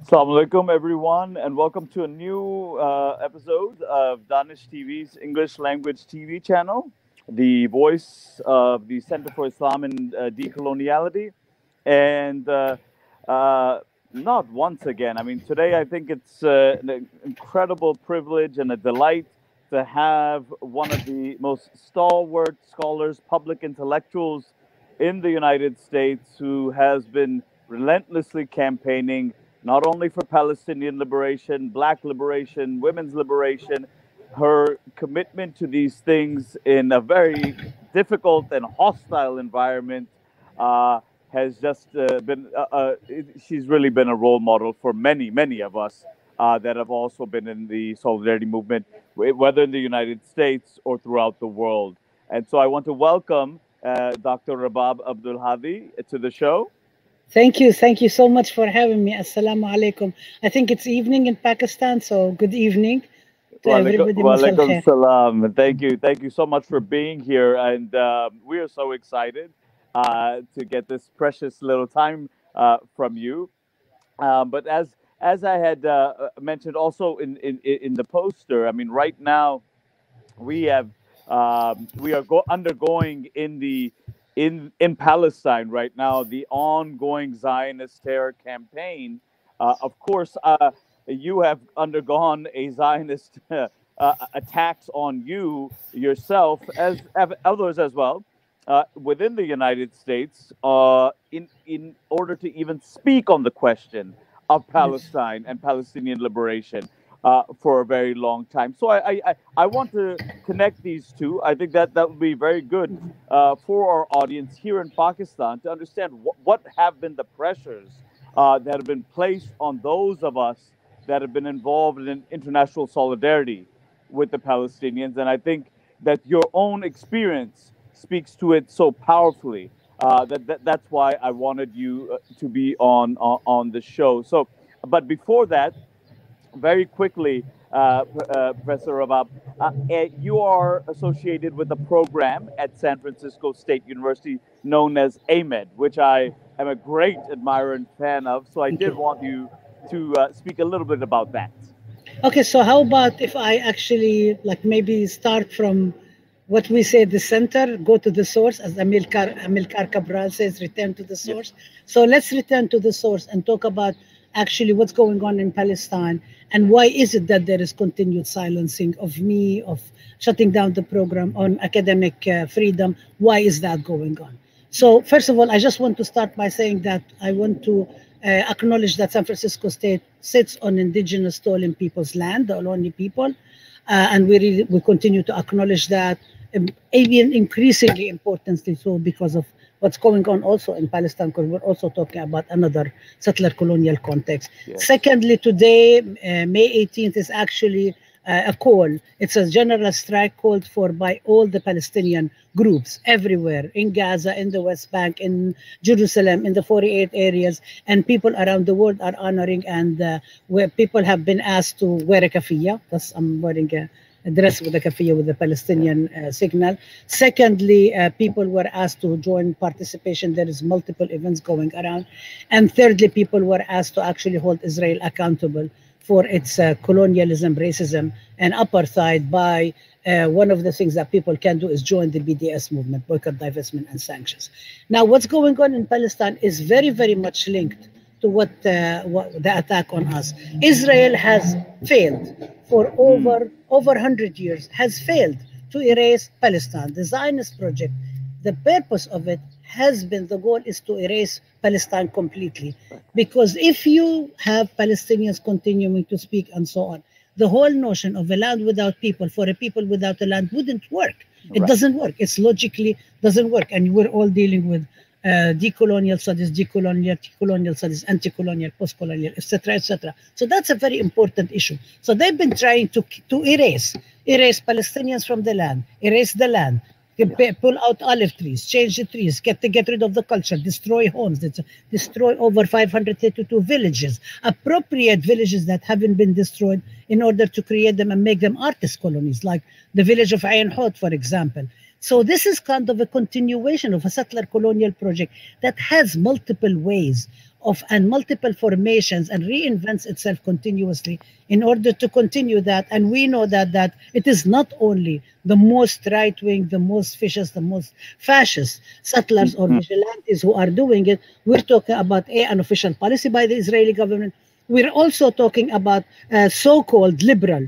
Assalamu alaikum, everyone, and welcome to a new episode of Danish TV's English language TV channel, the voice of the Center for Islam and Decoloniality. And not once again, I mean, today I think it's an incredible privilege and a delight to have one of the most stalwart scholars, public intellectuals in the United States who has been relentlessly campaigning not only for Palestinian liberation, Black liberation, women's liberation. Her commitment to these things in a very difficult and hostile environment has just she's really been a role model for many, many of us that have also been in the solidarity movement, whether in the United States or throughout the world. And so I want to welcome Dr. Rabab Abdulhadi to the show. Thank you. Thank you so much for having me. Assalamu alaikum. I think it's evening in Pakistan, so good evening to everybody. Walaikum salam. Thank you. Thank you so much for being here. And we are so excited to get this precious little time from you. But as I had mentioned also in the poster, I mean, right now we are undergoing in Palestine right now the ongoing Zionist terror campaign. Of course, you have undergone a Zionist attacks on you yourself, as others as well, within the United States, in order to even speak on the question of Palestine and Palestinian liberation. For a very long time. So I want to connect these two. I think that would be very good for our audience here in Pakistan to understand what have been the pressures that have been placed on those of us that have been involved in international solidarity with the Palestinians. And I think that your own experience speaks to it so powerfully. That's why I wanted you to be on the show. So, but before that, very quickly, Professor Rabab, you are associated with a program at San Francisco State University known as AMED, which I am a great admirer and fan of. So I did want you to speak a little bit about that. Okay, so how about if I actually maybe start from what we say the center, go to the source, as Amilcar Cabral says, return to the source. Yes. So let's return to the source and talk about actually what's going on in Palestine and why is it that there is continued silencing of me, of shutting down the program on academic freedom. Why is that going on? So first of all, I just want to start by saying that I want to acknowledge that San Francisco State sits on indigenous stolen people's land, the Ohlone people, and we continue to acknowledge that, even increasingly importantly so because of what's going on also in Palestine, because we're also talking about another settler colonial context. Yes. Secondly, today, May 18th, is actually a call. It's a general strike called for by all the Palestinian groups everywhere, in Gaza, in the West Bank, in Jerusalem, in the 48 areas, and people around the world are honoring, and where people have been asked to wear a kafiyah. Thus, I'm wearing a dress with a kafiyah with the Palestinian signal. Secondly, people were asked to join participation. There is multiple events going around. And thirdly, people were asked to actually hold Israel accountable for its colonialism, racism, and apartheid by one of the things that people can do is join the BDS movement, boycott, divestment, and sanctions. Now, what's going on in Palestine is very, very much linked to what the attack on us. Israel has failed for over 100 years, has failed to erase Palestine. The Zionist project, the purpose of it has been, the goal is to erase Palestine completely. Because if you have Palestinians continuing to speak and so on, the whole notion of a land without people, for a people without a land, wouldn't work. It doesn't work. It's logically doesn't work. And we're all dealing with decolonial studies, decolonial studies, anti-colonial, post-colonial, etc., etc. So that's a very important issue. So they've been trying to erase Palestinians from the land, erase the land, pull out olive trees, change the trees, get rid of the culture, destroy homes, destroy over 532 villages, appropriate villages that haven't been destroyed in order to create them and make them artist colonies, like the village of Ain Hod, for example. So this is kind of a continuation of a settler colonial project that has multiple ways of and multiple formations and reinvents itself continuously in order to continue that. And we know that it is not only the most right-wing, the most fascist settlers or vigilantes who are doing it. We're talking about an official policy by the Israeli government. We're also talking about so-called liberal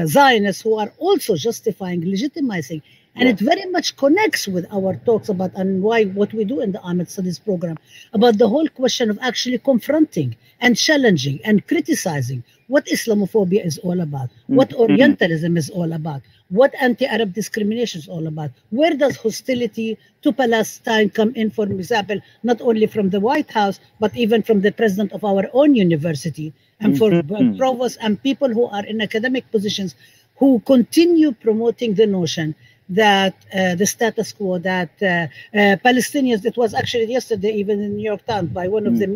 Zionists who are also justifying, legitimizing. And it very much connects with our talks about and what we do in the Ahmed Studies program about the whole question of actually confronting and challenging and criticizing what Islamophobia is all about, what Orientalism is all about, what anti-Arab discrimination is all about. Where does hostility to Palestine come in, for example, not only from the White House, but even from the president of our own university and for provosts and people who are in academic positions who continue promoting the notion that the status quo, that Palestinians, it was actually yesterday even in the New York Times by one of the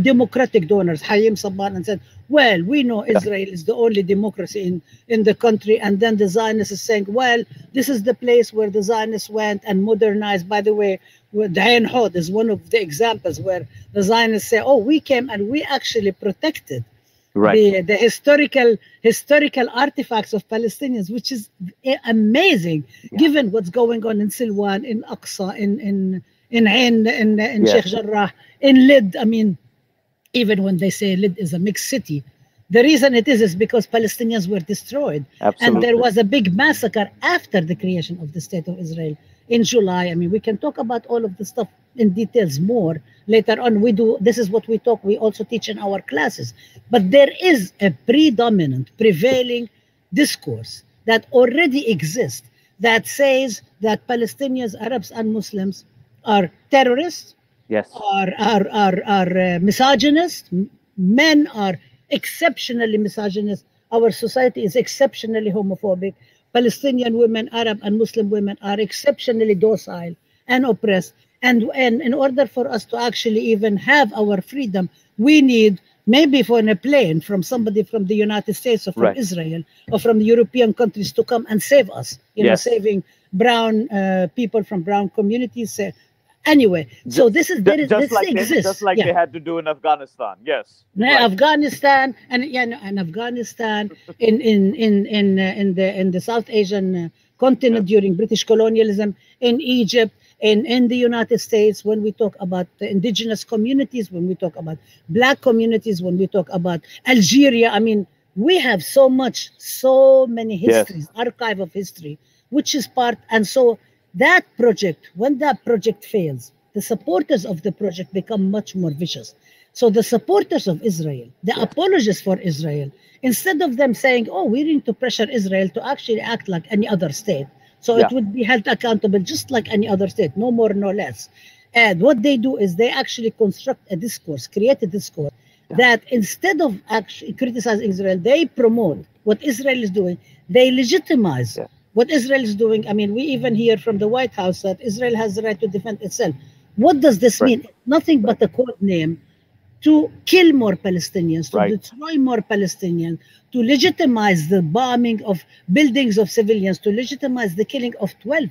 democratic donors, Hayim Sabban, and said, well, we know Israel is the only democracy in the country. And then the Zionists is saying, well, this is the place where the Zionists went and modernized. By the way, Dain Hod is one of the examples where the Zionists say, oh, we came and we actually protected the historical artifacts of Palestinians, which is amazing, given what's going on in Silwan, in Aqsa, in Sheikh Jarrah, in Lid. I mean, even when they say Lid is a mixed city, the reason it is because Palestinians were destroyed. Absolutely. And there was a big massacre after the creation of the State of Israel in July. I mean, we can talk about all of the stuff in details more later on. This is what we also teach in our classes. But there is a prevailing discourse that already exists that says that Palestinians, Arabs, and Muslims are terrorists, are misogynist. Men are exceptionally misogynist. Our society is exceptionally homophobic. Palestinian women, Arab and Muslim women are exceptionally docile and oppressed. And in order for us to actually even have our freedom, we need maybe for a plane from somebody from the United States or from Israel or from the European countries to come and save us, saving brown people from brown communities. Anyway, so this exists. Just like they had to do in Afghanistan. Yes. Afghanistan and Afghanistan in the South Asian continent during British colonialism, in Egypt, in the United States, when we talk about the indigenous communities, when we talk about Black communities, when we talk about Algeria. I mean, we have so many histories, archive of history, which is part. And so that project, when that project fails, the supporters of the project become much more vicious. So the supporters of Israel, the apologists for Israel, instead of them saying, oh, we need to pressure Israel to actually act like any other state, so it would be held accountable just like any other state, no more, no less. And what they do is they actually construct a discourse, create a discourse that instead of actually criticizing Israel, they promote what Israel is doing. They legitimize what Israel is doing. I mean, we even hear from the White House that Israel has the right to defend itself. What does this mean? Nothing but a code name to kill more Palestinians, to destroy more Palestinians, to legitimize the bombing of buildings of civilians, to legitimize the killing of 12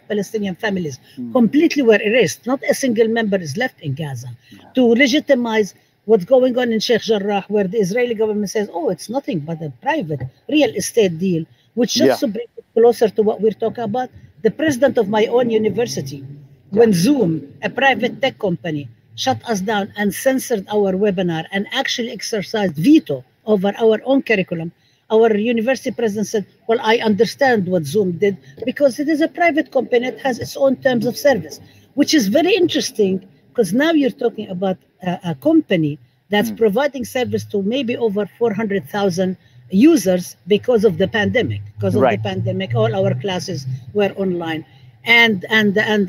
Palestinian families, completely were erased. Not a single member is left in Gaza. To legitimize what's going on in Sheikh Jarrah, where the Israeli government says, oh, it's nothing but a private real estate deal, which just to bring it closer to what we're talking about, the president of my own university, when Zoom, a private tech company, shut us down and censored our webinar and actually exercised veto over our own curriculum, our university president said, well, I understand what Zoom did because it is a private company. It has its own terms of service, which is very interesting because now you're talking about a company that's providing service to maybe over 400,000 users because of the pandemic. Because of the pandemic, all our classes were online. And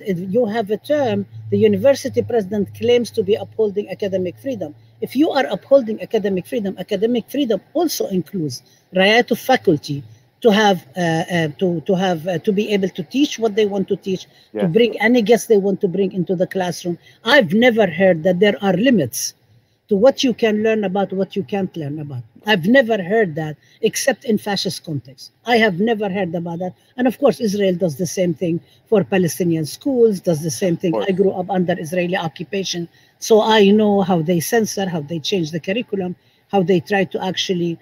you have a term, the university president claims to be upholding academic freedom. If you are upholding academic freedom also includes right of faculty to have to be able to teach what they want to teach, to bring any guests they want to bring into the classroom. I've never heard that there are limits to what you can learn about, what you can't learn about. I've never heard that except in fascist context. I have never heard about that. And of course, Israel does the same thing for Palestinian schools, does the same thing. I grew up under Israeli occupation, so I know how they censor, how they change the curriculum, how they try to actually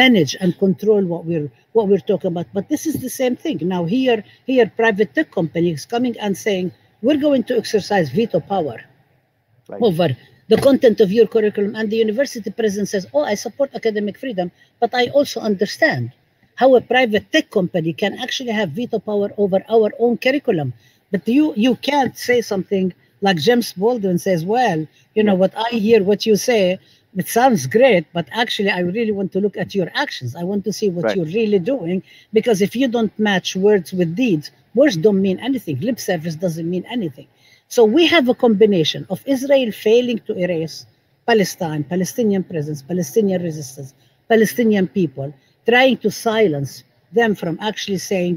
manage and control what we're talking about. But this is the same thing. Now here private tech companies coming and saying, we're going to exercise veto power over the content of your curriculum, and the university president says, oh, I support academic freedom, but I also understand how a private tech company can actually have veto power over our own curriculum. But you can't say something like James Baldwin says, well, you know, what I hear, what you say, it sounds great, but actually I really want to look at your actions. I want to see what you're really doing, because if you don't match words with deeds, words don't mean anything. Lip service doesn't mean anything. So we have a combination of Israel failing to erase Palestine, Palestinian presence, Palestinian resistance, Palestinian people, trying to silence them from actually saying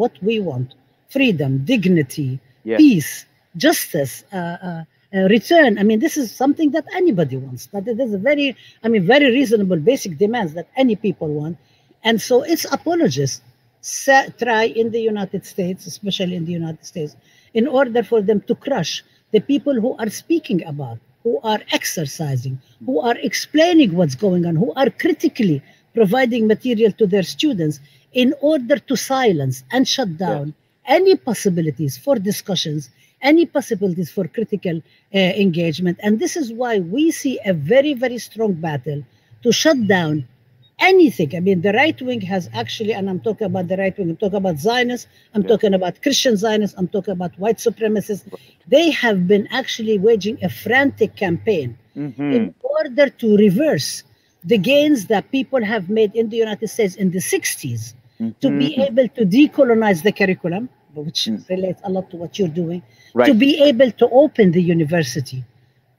what we want: freedom, dignity, peace, justice, return. I mean, this is something that anybody wants. That it is a very reasonable basic demands that any people want. And so its apologists try in the United States, especially in the United States, in order for them to crush the people who are speaking about, who are exercising, who are explaining what's going on, who are critically providing material to their students, in order to silence and shut down any possibilities for discussions, any possibilities for critical engagement. And this is why we see a very, very strong battle to shut down anything. I mean, the right wing has actually, and I'm talking about the right wing, I'm talking about Zionists, I'm talking about Christian Zionists, I'm talking about white supremacists. They have been actually waging a frantic campaign in order to reverse the gains that people have made in the United States in the 60s to be able to decolonize the curriculum, which relates a lot to what you're doing, to be able to open the university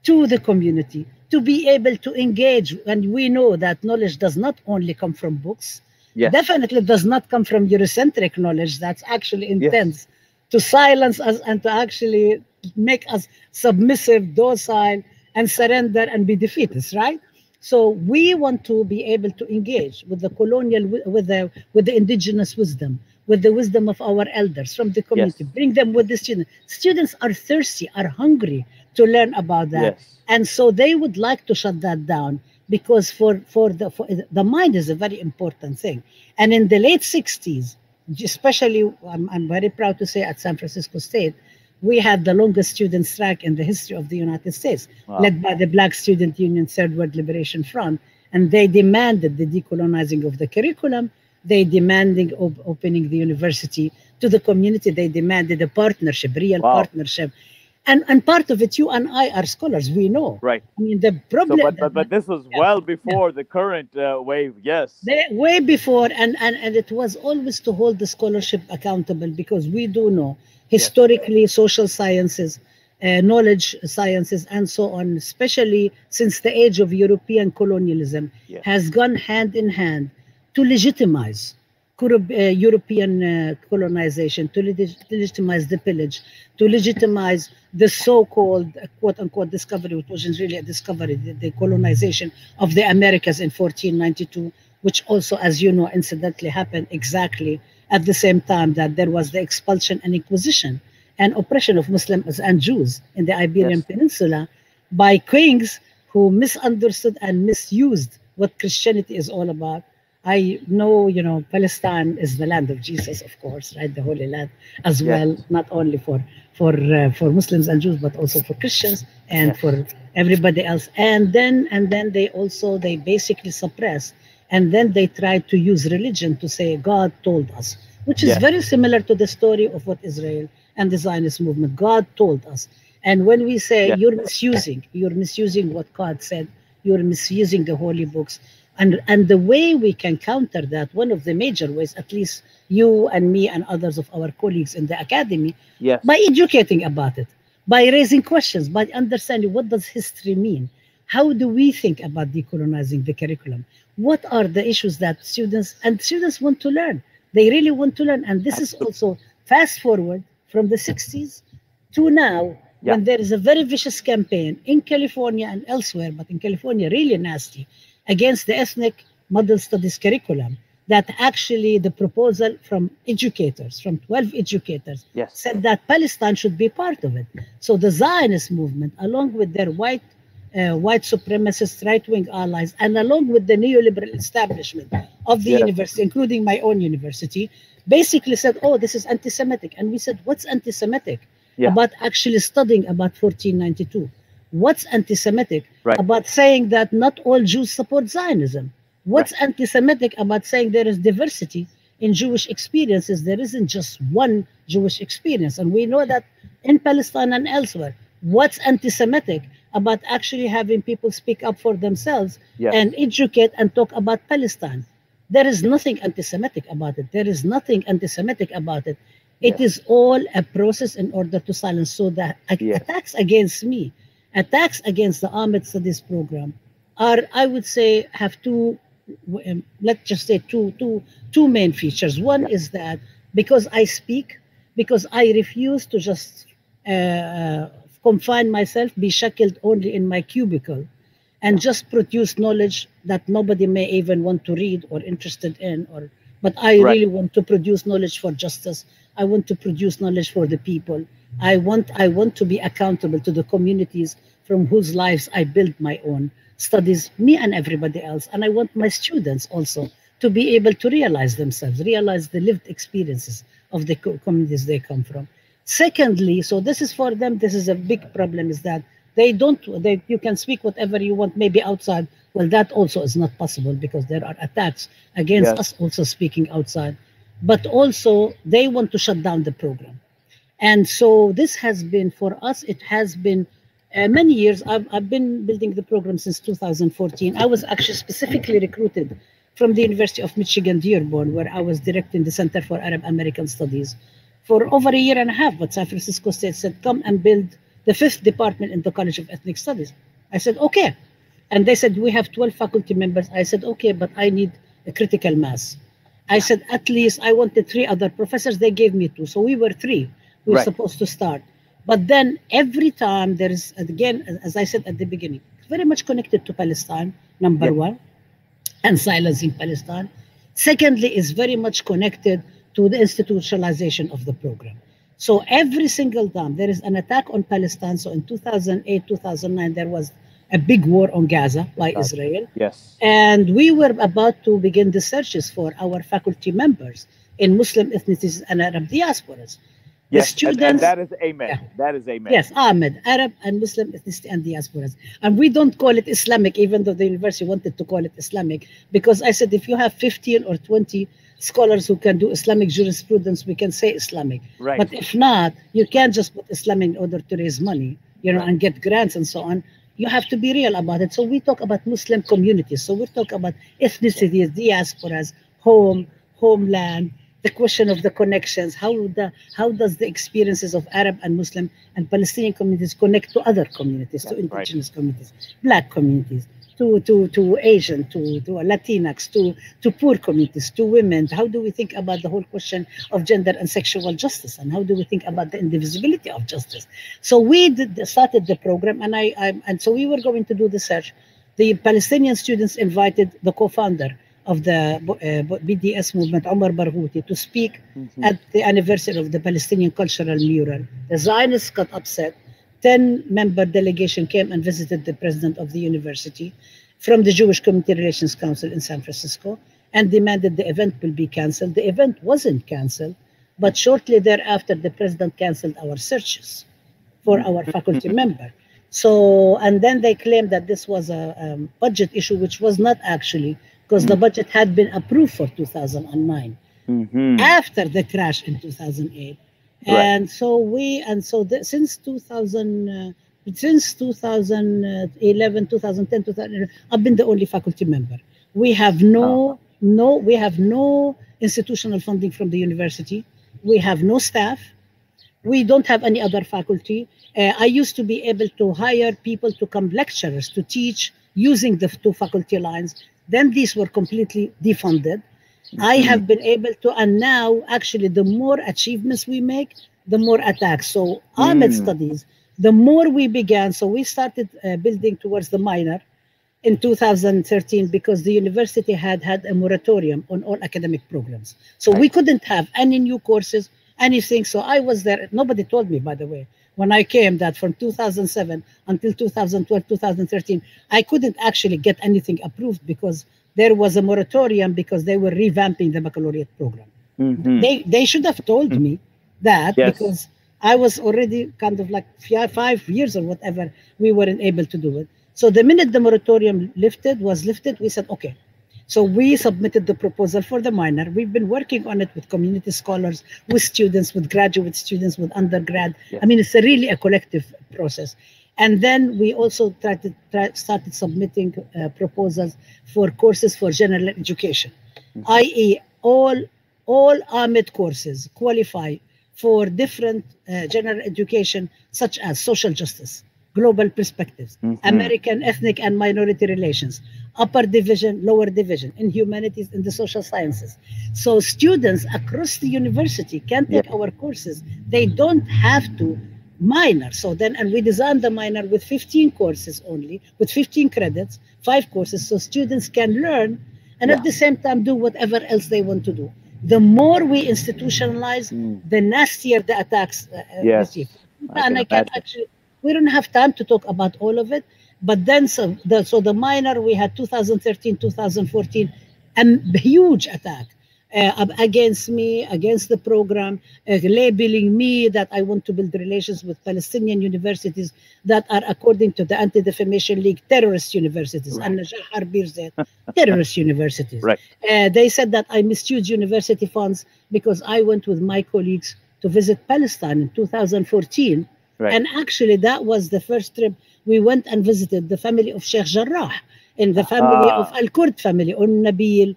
to the community, to be able to engage. And we know that knowledge does not only come from books, definitely does not come from Eurocentric knowledge that's actually intends to silence us and to actually make us submissive, docile, and surrender and be defeatist, right? So we want to be able to engage with the colonial, with the indigenous wisdom, with the wisdom of our elders from the community, bring them with the students. Students are thirsty, are hungry to learn about that. And so they would like to shut that down, because for the mind is a very important thing. And in the late 60s, especially, I'm very proud to say, at San Francisco State, we had the longest student strike in the history of the United States, led by the Black Student Union Third World Liberation Front. And they demanded the decolonizing of the curriculum. They demanded opening the university to the community. They demanded a partnership, real partnership. And part of it, you and I are scholars, we know. I mean, the problem... So, but this was well before the current wave, way before, and it was always to hold the scholarship accountable, because we do know, historically, social sciences, knowledge sciences, and so on, especially since the age of European colonialism, has gone hand in hand to legitimize European colonization, to legitimize the pillage, to legitimize the so-called quote-unquote discovery, which wasn't really a discovery, the colonization of the Americas in 1492, which also, as you know, incidentally happened exactly at the same time that there was the expulsion and inquisition and oppression of Muslims and Jews in the Iberian Peninsula by kings who misunderstood and misused what Christianity is all about. I know, you know, Palestine is the land of Jesus, of course, right? The Holy Land as well, not only for Muslims and Jews, but also for Christians and for everybody else. And then they basically suppress, and then they try to use religion to say God told us, which is very similar to the story of what Israel and the Zionist movement. God told us. And when we say you're misusing what God said, you're misusing the holy books. And the way we can counter that, one of the major ways, at least you and me and others of our colleagues in the academy, by educating about it, by raising questions, by understanding what does history mean? How do we think about decolonizing the curriculum? What are the issues that students want to learn? They really want to learn. And this is also fast forward from the 60s to now, when there is a very vicious campaign in California and elsewhere, but in California really nasty, against the ethnic model studies curriculum, that actually the proposal from educators, from 12 educators, said that Palestine should be part of it. So the Zionist movement, along with their white supremacist right-wing allies, and along with the neoliberal establishment of the university, including my own university, basically said, oh, this is anti-Semitic. And we said, what's anti-Semitic about actually studying about 1492? What's anti-Semitic about saying that not all Jews support Zionism? What's anti-Semitic about saying there is diversity in Jewish experiences? There isn't just one Jewish experience. And we know that in Palestine and elsewhere. What's anti-Semitic about actually having people speak up for themselves and educate and talk about Palestine? There is nothing anti-Semitic about it. There is nothing anti-Semitic about it. It is all a process in order to silence. So that attacks against me, attacks against the Ahmed Studies program are, I would say, have two, let's just say two main features. One is that because I speak, because I refuse to just confine myself, be shackled only in my cubicle, and just produce knowledge that nobody may even want to read or interested in, but I really want to produce knowledge for justice. I want to produce knowledge for the people. I want to be accountable to the communities from whose lives I build my own studies, me and everybody else. And I want my students also to be able to realize themselves, realize the lived experiences of the communities they come from. Secondly, so this is for them, this is a big problem, is that you can speak whatever you want, maybe outside. Well, that also is not possible because there are attacks against us also speaking outside. But also, they want to shut down the program. And so this has been, for us, it has been many years. I've been building the program since 2014. I was actually specifically recruited from the University of Michigan, Dearborn, where I was directing the Center for Arab American Studies for over a year and a half. But San Francisco State said, come and build the 5th department in the College of Ethnic Studies. I said, okay. And they said, we have 12 faculty members. I said, okay, but I need a critical mass. I said, at least I wanted 3 other professors. They gave me 2. So we were 3. We were supposed to start. But then every time there is, again, as I said at the beginning, very much connected to Palestine, number one, and silencing Palestine. Secondly, is very much connected to the institutionalization of the program. So every single time there is an attack on Palestine, so in 2008, 2009, there was a big war on Gaza by Israel. And we were about to begin the searches for our faculty members in Muslim ethnicities and Arab diasporas. The students, and that is amen. That is amen. Yes, Ahmed, Arab and Muslim ethnicity and diasporas. And we don't call it Islamic, even though the university wanted to call it Islamic, because I said, if you have 15 or 20 scholars who can do Islamic jurisprudence, we can say Islamic. But if not, you can't just put Islamic in order to raise money, and get grants and so on. You have to be real about it. So we talk about Muslim communities. So we talk about ethnicities, diasporas, homeland, the question of the connections. How does the experiences of Arab and Muslim and Palestinian communities connect to other communities, to indigenous communities, Black communities, to Asian, to Latinx, to poor communities, to women? How do we think about the whole question of gender and sexual justice? And how do we think about the indivisibility of justice? So we started the program, and so we were going to do the search. The Palestinian students invited the co-founder of the BDS movement, Omar Barghouti, to speak at the anniversary of the Palestinian Cultural Mural. The Zionists got upset. 10-member delegation came and visited the president of the university from the Jewish Community Relations Council in San Francisco and demanded the event will be canceled. The event wasn't canceled, but shortly thereafter, the president canceled our searches for our faculty member. So, and then they claimed that this was a budget issue, which was not actually, because the budget had been approved for 2009 after the crash in 2008. And so since 2011, 2010, 2011, I've been the only faculty member. We have no institutional funding from the university. We have no staff. We don't have any other faculty. I used to be able to hire people to come lecturers to teach using the 2 faculty lines. Then these were completely defunded. I have been able to, and now actually the more achievements we make, the more attacks. So Ahmed Studies The more we began, so we started building towards the minor in 2013 because the university had a moratorium on all academic programs. So we couldn't have any new courses, anything. So I was there. Nobody told me, by the way, when I came, that from 2007 until 2012, 2013, I couldn't actually get anything approved because there was a moratorium because they were revamping the baccalaureate program. They should have told me that because I was already kind of like 5 years or whatever, we weren't able to do it. So the minute the moratorium was lifted, we said, okay. So we submitted the proposal for the minor. We've been working on it with community scholars, with students, with graduate students, with undergrad. I mean, it's really a collective process. And then we also started submitting proposals for courses for general education, i.e. all AMED courses qualify for different general education, such as social justice, global perspectives, American ethnic and minority relations, upper division, lower division, in humanities, in the social sciences. So students across the university can take our courses. They don't have to minor. So then, and we designed the minor with 15 courses only, with 15 credits, 5 courses, so students can learn and at the same time do whatever else they want to do. The more we institutionalize, the nastier the attacks receive. And I can actually, we don't have time to talk about all of it, but then so the minor, we had 2013, 2014, a huge attack against me, against the program, labeling me that I want to build relations with Palestinian universities that are, according to the Anti-Defamation League, terrorist universities. Terrorist universities. They said that I misused university funds because I went with my colleagues to visit Palestine in 2014. And actually, that was the first trip. We went and visited the family of Sheikh Jarrah, in the family of Al-Kurd family, Nabil,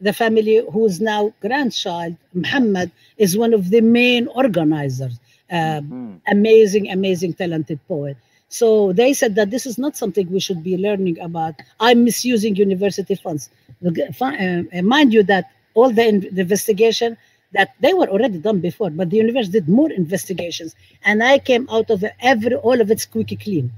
the family whose now grandchild, Muhammad, is one of the main organizers. Amazing, talented poet. So they said that this is not something we should be learning about. I'm misusing university funds. Mind you that all the investigation, that they were already done before, but the university did more investigations. And I came out of all of it squeaky clean.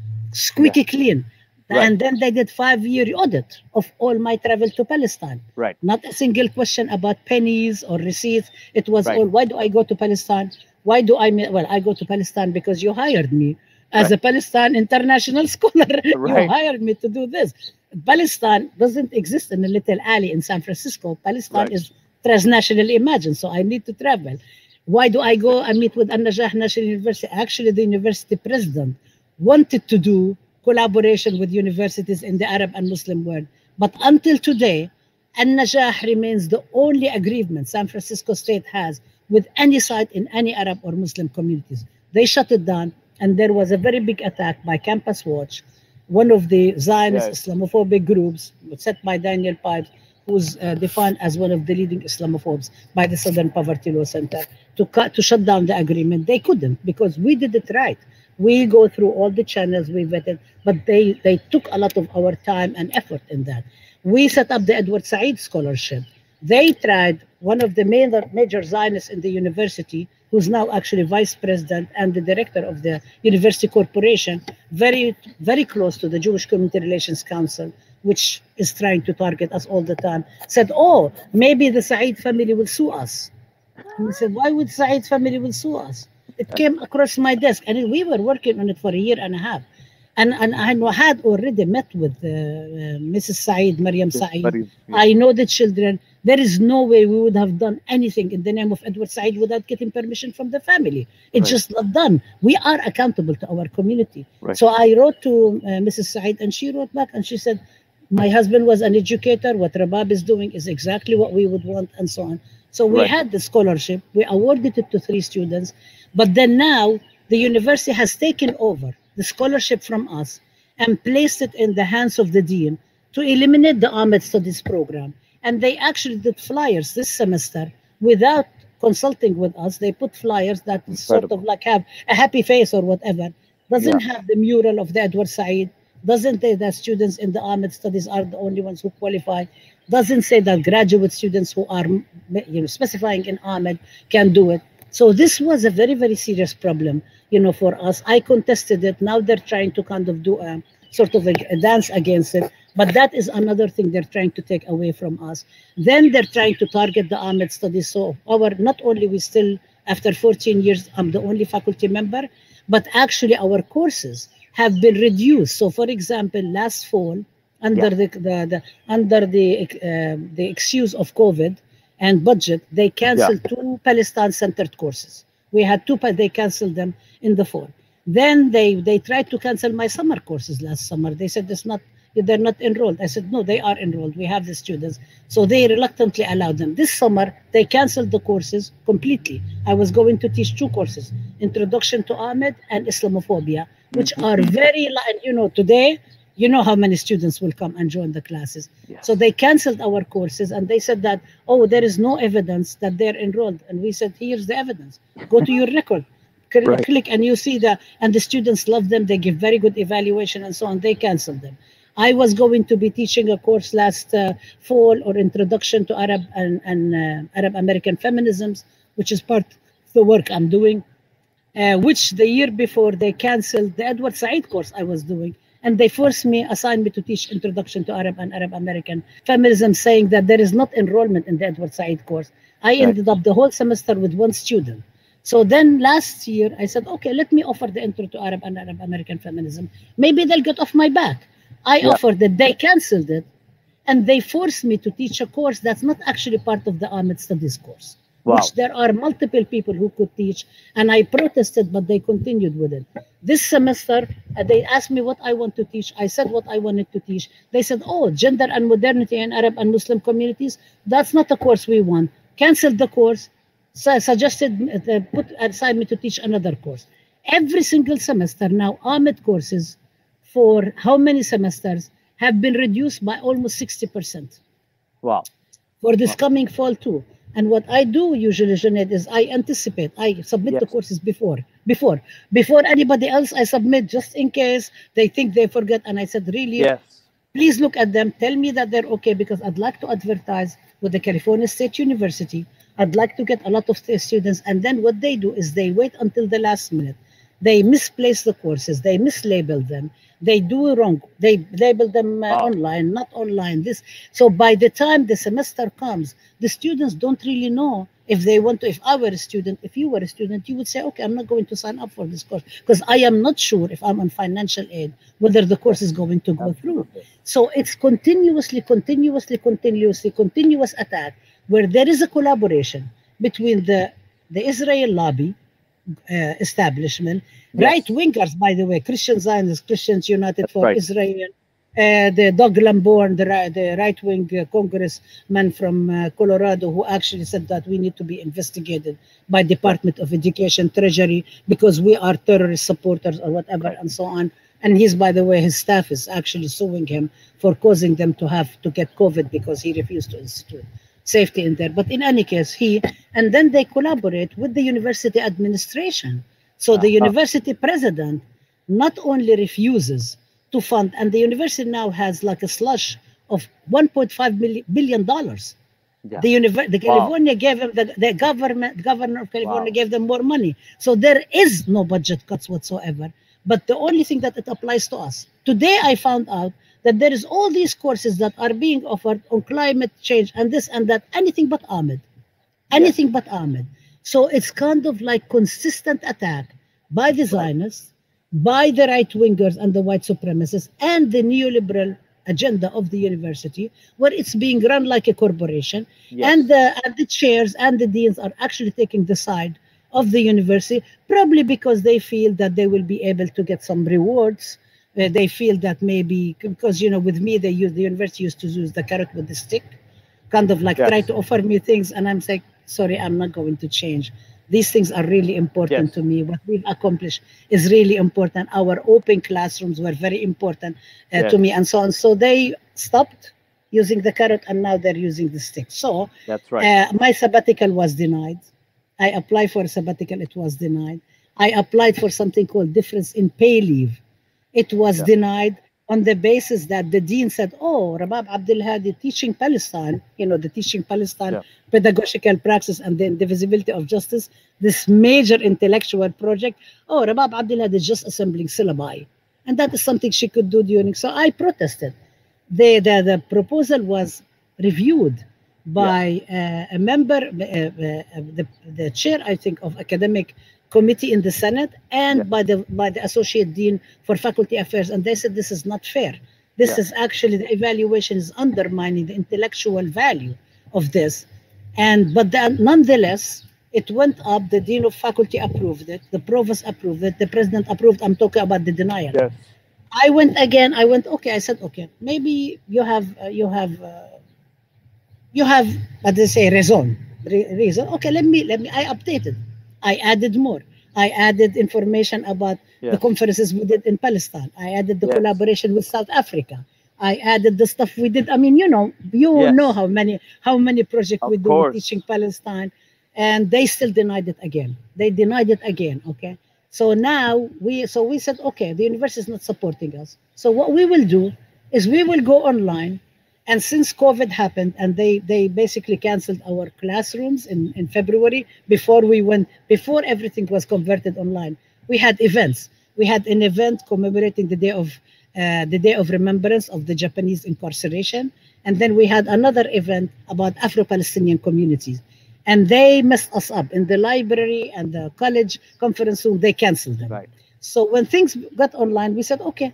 Clean. And then they did 5-year audit of all my travel to Palestine. Not a single question about pennies or receipts. It was all, why do I go to Palestine? Why do I, well, I go to Palestine because you hired me as a Palestine international scholar. You hired me to do this. Palestine doesn't exist in a little alley in San Francisco. Palestine is transnationally imagined, so I need to travel. Why do I go and meet with An-Najah National University? Actually, the university president wanted to do collaboration with universities in the Arab and Muslim world. But until today, An-Najah remains the only agreement San Francisco State has with any site in any Arab or Muslim communities. They shut it down, and there was a very big attack by Campus Watch, one of the Zionist Islamophobic groups set by Daniel Pipes, who's defined as one of the leading Islamophobes by the Southern Poverty Law Center, to shut down the agreement. They couldn't, because we did it right. We go through all the channels, we vetted, but they took a lot of our time and effort in that. We set up the Edward Said Scholarship. They tried, one of the major Zionists in the university, who's now actually vice president and the director of the University Corporation, very, very close to the Jewish Community Relations Council, which is trying to target us all the time, said, oh, maybe the Said family will sue us. And we said, why would Said family will sue us? It came across my desk, and we were working on it for 1.5 years. And I had already met with Mrs. Said, Maryam Said. I know the children. There is no way we would have done anything in the name of Edward Said without getting permission from the family. It's just not done. We are accountable to our community. So I wrote to Mrs. Said, and she wrote back, and she said, my husband was an educator. What Rabab is doing is exactly what we would want, and so on. So we had the scholarship. We awarded it to 3 students. But then now the university has taken over the scholarship from us and placed it in the hands of the dean to eliminate the Ahmed Studies program. And they actually did flyers this semester without consulting with us. They put flyers that sort of like have a happy face or whatever. Doesn't have the mural of the Edward Said. Doesn't say that students in the Ahmed Studies are the only ones who qualify. Doesn't say that graduate students who are specifying in Ahmed can do it. So this was a very, very serious problem, for us. I contested it. Now they're trying to kind of do a sort of a dance against it. But that is another thing they're trying to take away from us. Then they're trying to target the Ahmed studies. So not only we still, after 14 years, I'm the only faculty member, but actually our courses have been reduced. So for example, last fall, under the excuse of COVID and budget, they canceled 2 Palestine-centered courses. We had 2, they canceled them in the fall. Then they tried to cancel my summer courses last summer. They said they're not enrolled. I said, no, they are enrolled. We have the students. So they reluctantly allowed them. This summer, they canceled the courses completely. I was going to teach 2 courses, Introduction to Ahmed and Islamophobia, which are very, today, how many students will come and join the classes. So they canceled our courses and they said that, there is no evidence that they're enrolled. And we said, here's the evidence. Go to your record. Click and you see that. And the students love them. They give very good evaluation and so on. They canceled them. I was going to be teaching a course last fall, or Introduction to Arab and Arab American Feminisms, which is part of the work I'm doing, which the year before they canceled the Edward Said course I was doing. And they assigned me to teach Introduction to Arab and Arab American Feminism, saying that there is not enrollment in the Edward Said course. I ended up the whole semester with 1 student. So then last year, I said, okay, let me offer the Intro to Arab and Arab American Feminism. Maybe they'll get off my back. I offered it, they canceled it, and they forced me to teach a course that's not actually part of the Ahmed Studies course, which there are multiple people who could teach, and I protested, but they continued with it. This semester, they asked me what I want to teach. I said what I wanted to teach. They said, Gender and Modernity in Arab and Muslim Communities, that's not a course we want. Canceled the course, assigned me to teach another course. Every single semester now, Ahmed courses for how many semesters have been reduced by almost 60%. Wow. For this coming fall too. And what I do usually, Junaid, is I anticipate. I submit the courses before anybody else. I submit just in case they think they forget. And I said, really, please look at them. Tell me that they're okay, because I'd like to advertise with the California State University. I'd like to get a lot of students. And then what they do is they wait until the last minute. They misplace the courses. They mislabel them. They do wrong. They label them online, not online. So by the time the semester comes, the students don't really know if they want to. If I were a student, if you were a student, you would say, okay, I'm not going to sign up for this course because I am not sure, if I'm on financial aid, whether the course is going to go through. So it's continuous attack where there is a collaboration between the Israel lobby, establishment, right-wingers, by the way, Christian Zionists, Christians United for Israel, the Doug Lamborn, the right-wing congressman from Colorado, who actually said that we need to be investigated by Department of Education, Treasury, because we are terrorist supporters or whatever, and so on. And by the way, his staff is actually suing him for causing them to have to get COVID because he refused to institute safety in there. But in any case, and then they collaborate with the university administration. So the university president not only refuses to fund, and the university now has like a slush of $1.5 billion. The California gave them, the governor of California gave them more money. So there is no budget cuts whatsoever. But the only thing that it applies to us. Today I found out that there is all these courses that are being offered on climate change and this and that, anything but Ahmed. Anything but Ahmed. So it's kind of like consistent attack by the Zionists, by the right-wingers and the white supremacists, and the neoliberal agenda of the university, where it's being run like a corporation, and the chairs and the deans are actually taking the side of the university, probably because they feel that they will be able to get some rewards. They feel that maybe, because, with me, the university used to use the carrot with the stick, kind of like try to offer me things, and I'm saying, sorry, I'm not going to change. These things are really important to me. What we've accomplished is really important. Our open classrooms were very important to me, and so on. So they stopped using the carrot, and now they're using the stick. So that's right. My sabbatical was denied. I applied for a sabbatical. It was denied. I applied for something called difference in pay leave. It was denied. on the basis that the dean said, oh, Rabab Abdulhadi teaching Palestine, the teaching Palestine pedagogical praxis and the indivisibility of justice, this major intellectual project. Oh, Rabab Abdulhadi is just assembling syllabi. And that is something she could do during. So I protested. The proposal was reviewed by a member, the chair, I think, of academic committee in the Senate, and by the associate dean for faculty affairs, and they said this is not fair. This is actually, the evaluation is undermining the intellectual value of this. But nonetheless, it went up. The dean of faculty approved it. The provost approved it. The president approved. I'm talking about the denial. Yes. I went again. Okay. I said, okay, maybe you have, what they say, reason. Okay, let me. I updated. I added more. I added information about the conferences we did in Palestine. I added the collaboration with South Africa. I added the stuff we did. I mean, you know how many projects we do with teaching Palestine, and they still denied it again. They denied it again. Okay, so now we said, okay, the university is not supporting us. So what we will do is we will go online. And since COVID happened and they basically canceled our classrooms in February, before everything was converted online, we had events. We had an event commemorating the day of remembrance of the Japanese incarceration. And then we had another event about Afro-Palestinian communities. And they messed us up in the library and the college conference room. They canceled them. Right. So when things got online, we said, okay,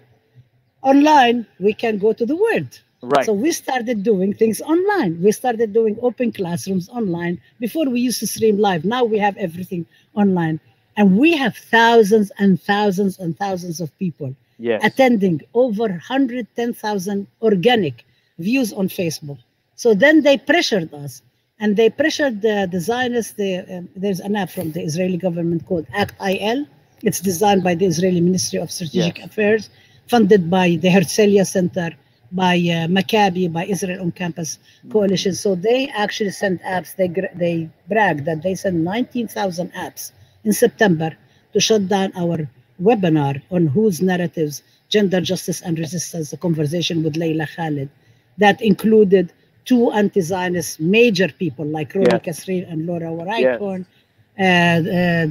online, we can go to the Word. Right. So we started doing things online. We started doing open classrooms online. Before we used to stream live. Now we have everything online. And we have thousands and thousands and thousands of people attending, over 110,000 organic views on Facebook. So then they pressured us. And they pressured the Zionists. There's an app from the Israeli government called ACT-IL. It's designed by the Israeli Ministry of Strategic Affairs, funded by the Herzliya Center, by Maccabi, by Israel on Campus Coalition. So they actually sent apps. They bragged that they sent 19,000 apps in September to shut down our webinar on whose narratives, gender justice and resistance, a conversation with Leila Khalid, that included two anti-Zionist major people like Roni Kasrin and Laura Waraikon,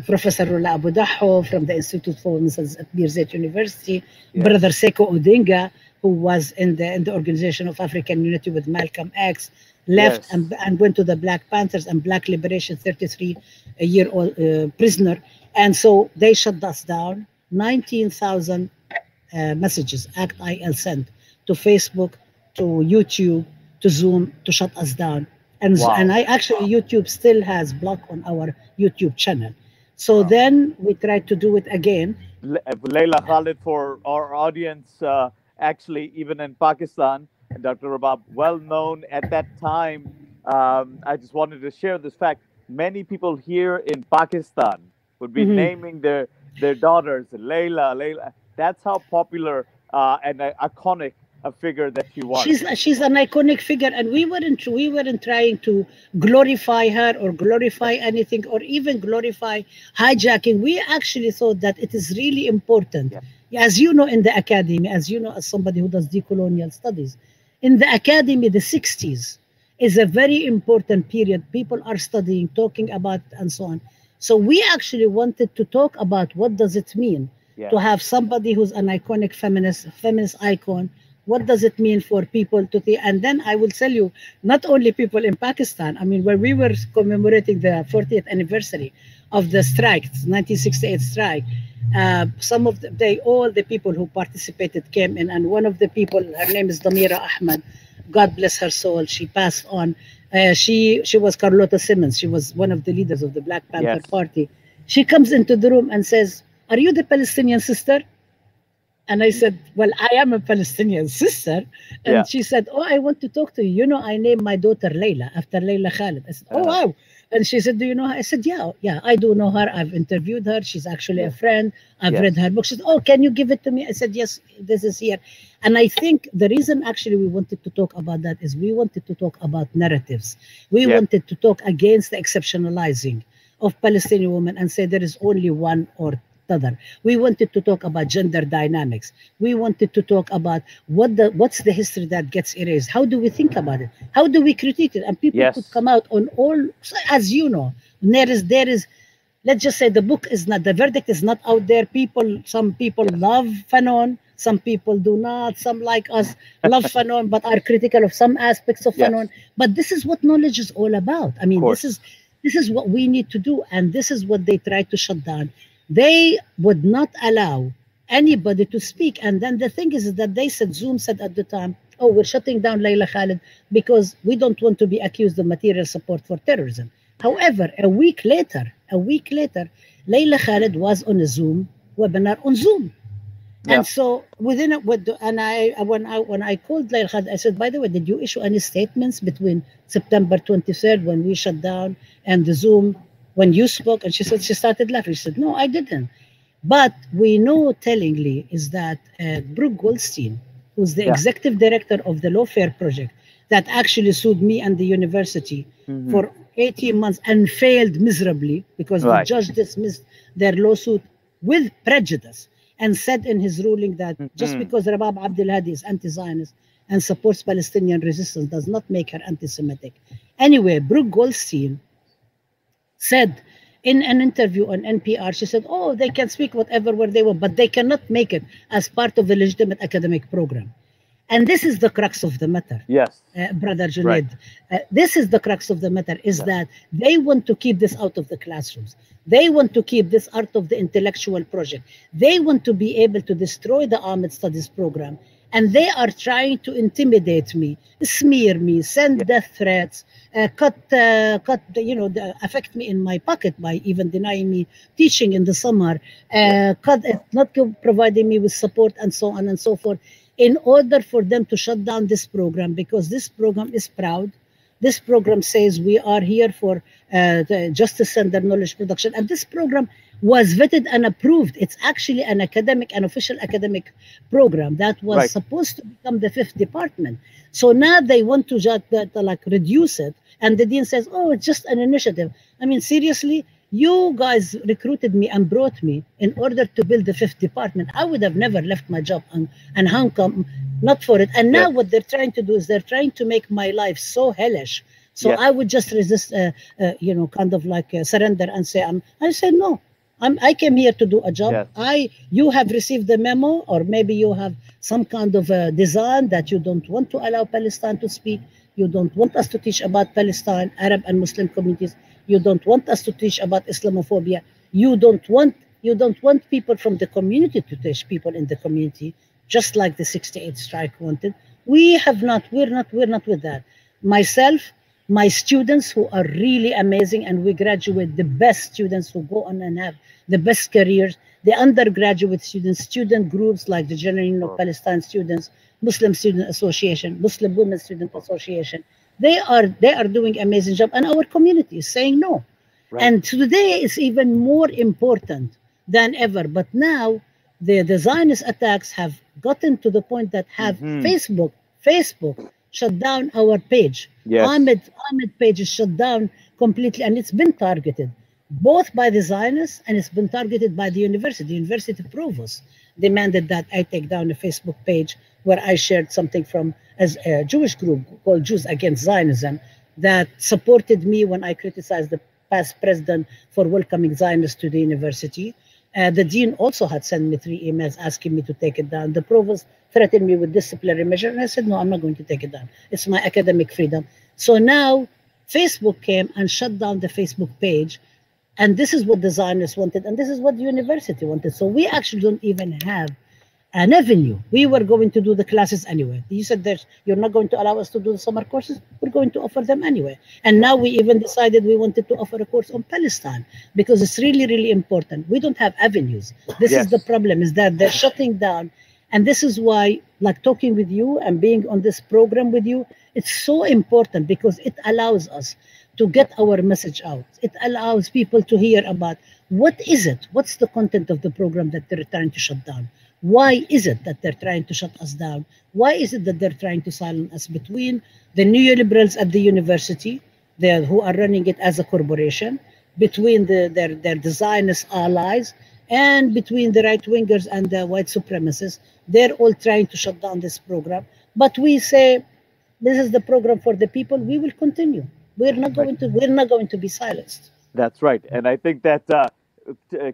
Professor Rula Abu Daho from the Institute for Women's at Birzeit University, Brother Seko Odinga, who was in the Organization of African Unity with Malcolm X, left and went to the Black Panthers and Black Liberation, 33-year-old prisoner. And so they shut us down. 19,000 messages ACT-IL sent to Facebook, to YouTube, to Zoom, to shut us down. And YouTube still has block on our YouTube channel. So then we tried to do it again. Leila Khalid, for our audience, actually, even in Pakistan, Dr. Rabab, well known at that time. I just wanted to share this fact. Many people here in Pakistan would be naming their daughters Leila. That's how popular and iconic a figure that she was. She's an iconic figure, and we weren't trying to glorify her or glorify anything or even glorify hijacking. We actually thought that it is really important. As you know, in the academy, as somebody who does decolonial studies, in the academy, the 60s is a very important period. People are studying, talking about, and so on. So we actually wanted to talk about what does it mean to have somebody who's an iconic feminist icon. What does it mean for people to think? And then I will tell you, not only people in Pakistan. I mean, when we were commemorating the 40th anniversary of the strike, 1968 strike, all the people who participated came in, and one of the people, her name is Damira Ahmad, God bless her soul, she passed on. She was Carlota Simmons. She was one of the leaders of the Black Panther Party. She comes into the room and says, "Are you the Palestinian sister?" And I said, "Well, I am a Palestinian sister." And she said, "Oh, I want to talk to you. You know, I named my daughter Leila after Leila Khalid." I said, "Oh, wow." And she said, "Do you know her?" I said, yeah, I do know her. I've interviewed her. She's actually a friend. I've read her book. She said, "Oh, can you give it to me?" I said, "Yes, this is here." And I think the reason actually we wanted to talk about that is we wanted to talk about narratives. We wanted to talk against the exceptionalizing of Palestinian women and say there is only one or المقتدر. We wanted to talk about gender dynamics. We wanted to talk about what's the history that gets erased. How do we think about it? How do we critique it? And people could come out on all, as you know, there is. Let's just say the book is not, the verdict is not out there. Some people love Fanon, some people do not. Some like us love Fanon, but are critical of some aspects of Fanon. But this is what knowledge is all about. I mean, this is what we need to do, and this is what they try to shut down. They would not allow anybody to speak. And then the thing is that they said, Zoom said at the time, oh, we're shutting down Layla Khalid because we don't want to be accused of material support for terrorism. However, a week later, Layla Khalid was on a Zoom webinar on Zoom. Yeah. And so when I called Layla Khalid, I said, by the way, did you issue any statements between September 23rd when we shut down and the Zoom when you spoke? And she said, she started laughing. She said, no, I didn't. But we know tellingly is that Brooke Goldstein, who's the executive director of the Lawfare Project, that actually sued me and the university for 18 months and failed miserably because the judge dismissed their lawsuit with prejudice and said in his ruling that just because Rabab Abdulhadi is anti-Zionist and supports Palestinian resistance does not make her anti-Semitic. Anyway, Brooke Goldstein said in an interview on NPR, she said, oh, they can speak whatever where they want, but they cannot make it as part of a legitimate academic program. And this is the crux of the matter. Yes. Brother Junaid. This is the crux of the matter, is that they want to keep this out of the classrooms. They want to keep this out of the intellectual project. They want to be able to destroy the Ahmed Studies program. And they are trying to intimidate me, smear me, send death threats, affect me in my pocket by even denying me teaching in the summer, not providing me with support and so on and so forth, in order for them to shut down this program, because this program is proud. This program says we are here for the justice and knowledge production. And this program was vetted and approved. It's actually an official academic program that was supposed to become the 5th department. So now they want to just reduce it. And the dean says, oh, it's just an initiative. I mean, seriously, you guys recruited me and brought me in order to build the 5th department. I would have never left my job and hung up, not for it. And now what they're trying to do is they're trying to make my life so hellish. So I would just resist, surrender and say, I said, no, I came here to do a job. You have received the memo, or maybe you have some kind of a design that you don't want to allow Palestine to speak. You don't want us to teach about Palestine, Arab and Muslim communities. You don't want us to teach about Islamophobia. You don't want people from the community to teach people in the community, just like the 68 strike wanted. We're not with that. Myself, my students who are really amazing, and we graduate the best students who go on and have the best careers, the undergraduate students, student groups like the General Union of Palestine Students, Muslim Student Association, Muslim Women Student Association. They are doing an amazing job, and our community is saying no. And today is even more important than ever. But now the Zionist attacks have gotten to the point that have Facebook shut down our page. Ahmed page is shut down completely, and it's been targeted both by the Zionists and it's been targeted by the university. The university provost demanded that I take down a Facebook page where I shared something from a Jewish group called Jews Against Zionism that supported me when I criticized the past president for welcoming Zionists to the university. The dean also had sent me 3 emails asking me to take it down. The provost threatened me with disciplinary measure, and I said, no, I'm not going to take it down. It's my academic freedom. So now Facebook came and shut down the Facebook page, and this is what the Zionists wanted, and this is what the university wanted. So we actually don't even have an avenue. We were going to do the classes anyway. You said that you're not going to allow us to do the summer courses. We're going to offer them anyway. And now we even decided we wanted to offer a course on Palestine because it's really, really important. We don't have avenues. This is the problem, is that they're shutting down. And this is why, like talking with you and being on this program with you, it's so important because it allows us to get our message out. It allows people to hear about what is it? What's the content of the program that they're trying to shut down? Why is it that they're trying to shut us down? Why is it that they're trying to silence us? Between the neoliberals at the university, who are running it as a corporation, between their Zionist allies, and between the right wingers and the white supremacists. They're all trying to shut down this program. But we say this is the program for the people. We will continue. Right. We're not going to be silenced. That's right. And I think that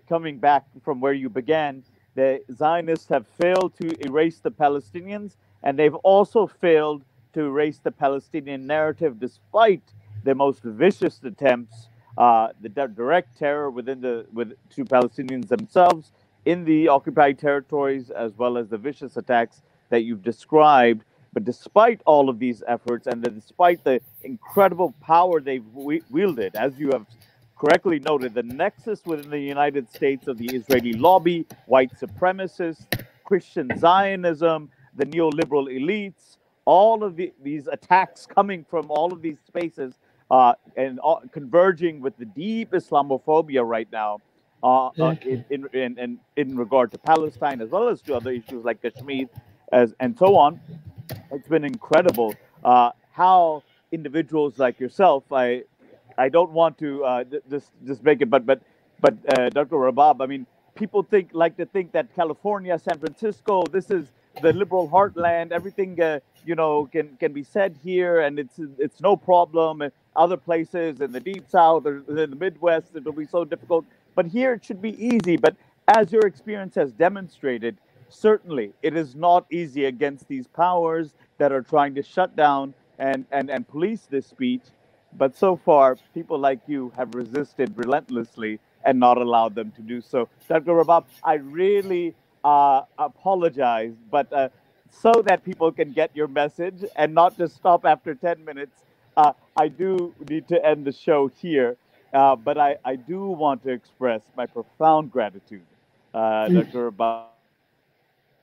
coming back from where you began, the Zionists have failed to erase the Palestinians, and they've also failed to erase the Palestinian narrative despite the most vicious attempts, the direct terror to Palestinians themselves in the occupied territories, as well as the vicious attacks that you've described. But despite all of these efforts, and despite the incredible power they've wielded, as you have correctly noted, the nexus within the United States of the Israeli lobby, white supremacists, Christian Zionism, the neoliberal elites, all of these attacks coming from all of these spaces and converging with the deep Islamophobia right now Exactly. in regard to Palestine, as well as to other issues like Kashmir and so on. It's been incredible how individuals like yourself, I don't want to just make it, but Dr. Rabab, I mean, people like to think that California, San Francisco, this is the liberal heartland. Everything can be said here, and it's no problem. And other places in the deep south or in the Midwest, it'll be so difficult. But here it should be easy. But as your experience has demonstrated, certainly it is not easy against these powers that are trying to shut down and police this speech. But so far, people like you have resisted relentlessly and not allowed them to do so. Dr. Rabab, I really apologize, but so that people can get your message and not just stop after 10 minutes, I do need to end the show here. But I do want to express my profound gratitude, Dr. Rabab.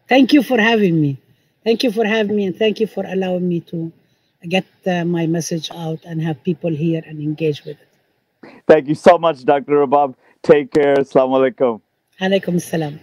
Thank you for having me. Thank you for having me, and thank you for allowing me to get my message out and have people hear and engage with it. Thank you so much, Dr. Rabab. Take care. Assalamu alaikum. Alaikum salam.